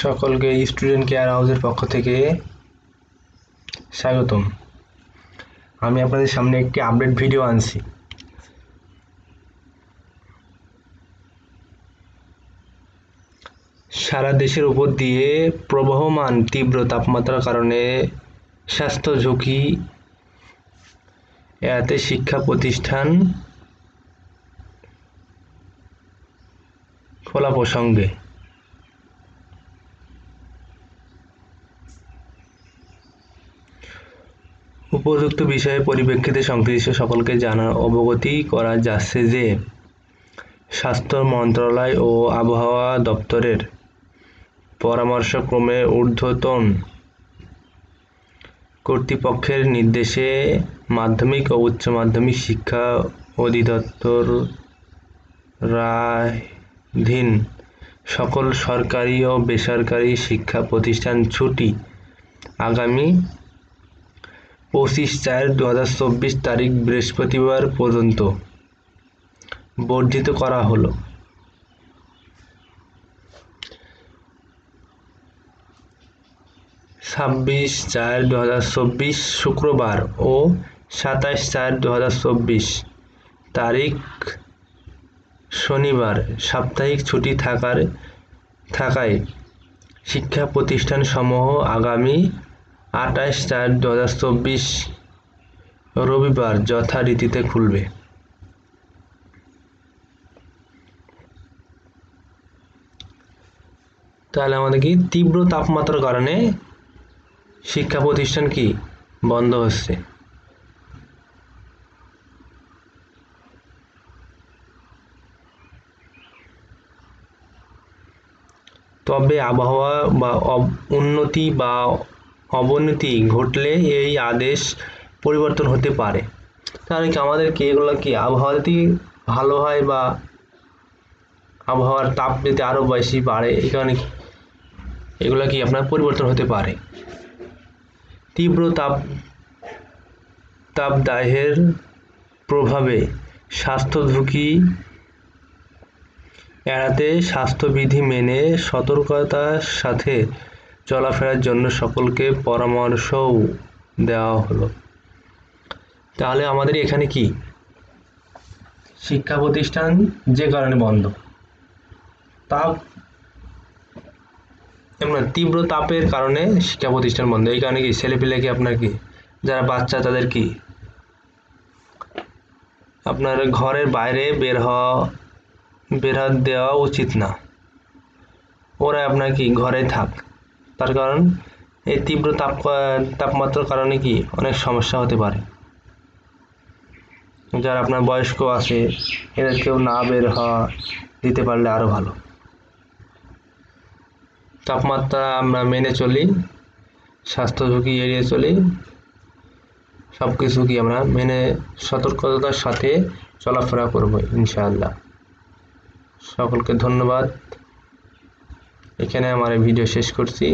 সকলকে student care হাউসের পক্ষ থেকে স্বাগতম। আমি আপনাদের সামনে একটি আপডেট ভিডিও আনছি। সারা দেশের উপর দিয়ে প্রবহমান তীব্র তাপমাত্রার কারণে স্বাস্থ্য ঝুঁকি এড়াতে শিক্ষা প্রতিষ্ঠান খোলা প্রসঙ্গে উপযুক্ত বিষয়ে পরিপ্রেক্ষিতে সংশ্লিষ্ট সকলকে অবগতি করা যাচ্ছে যে স্বাস্থ্য মন্ত্রণালয় ও আবহাওয়া দপ্তরের পরামর্শক্রমে ঊর্ধ্বতন কর্তৃপক্ষের নির্দেশে মাধ্যমিক ও উচ্চ মাধ্যমিক শিক্ষা অধিদপ্তর রায়ধীন সকল সরকারি ও বেসরকারি শিক্ষা প্রতিষ্ঠান ছুটি আগামী 25/4/2024 তারিখ বৃহস্পতিবার পর্যন্ত বর্ধিত করা হলো। 26/4/2024 শুক্রবার ও 27/4/2024 তারিখ শনিবার সাপ্তাহিক ছুটি থাকায় শিক্ষা প্রতিষ্ঠানসমূহ আগামী 28/4/2024 রবিবার যথারীতিতে খুলবে। তাহলে আমাদের কি তীব্র তাপমাত্রার কারণে শিক্ষা প্রতিষ্ঠান কি বন্ধ হচ্ছে। তবে আবহাওয়া বা উন্নতি বা অবনতি ঘটলে এই আদেশ পরিবর্তন হতে পারে। তাহলে কি আমাদের কি এগুলো কি আবহাওয়া যদি ভালো হয় বা আবহাওয়ার তাপ যদি আরো বেশি বাড়ে এই কারণে এগুলো কি আপনার পরিবর্তন হতে পারে। তীব্র তাপদাহের প্রভাবে স্বাস্থ্য ঝুঁকি এড়াতে স্বাস্থ্যবিধি মেনে সতর্কতার সাথে চলাফেরার জন্য সকলকে পরামর্শও দেওয়া হলো। তাহলে আমাদের এখানে কি শিক্ষা প্রতিষ্ঠান যে কারণে বন্ধ, তীব্র তাপের কারণে শিক্ষা প্রতিষ্ঠান বন্ধ। এই কারণে কি ছেলেপিলে কি আপনার কি যারা বাচ্চা তাদের কি আপনার ঘরের বাইরে বের দেওয়া উচিত না। ওরা আপনার কি ঘরে থাক, তার কারণ এই তীব্র তাপমাত্রার কারণে কি অনেক সমস্যা হতে পারে। যারা আপনার বয়স্ক আছে এদেরকেও না বের হওয়া দিতে পারলে আরো ভালো। তাপমাত্রা আমরা মেনে চলি, স্বাস্থ্য ঝুঁকি এড়িয়ে চলি, সবকিছু কি আমরা মেনে সতর্কতার সাথে চলাফেরা করব ইনশাআল্লাহ। সকলকে ধন্যবাদ। এখানে আমার ভিডিও শেষ করছি।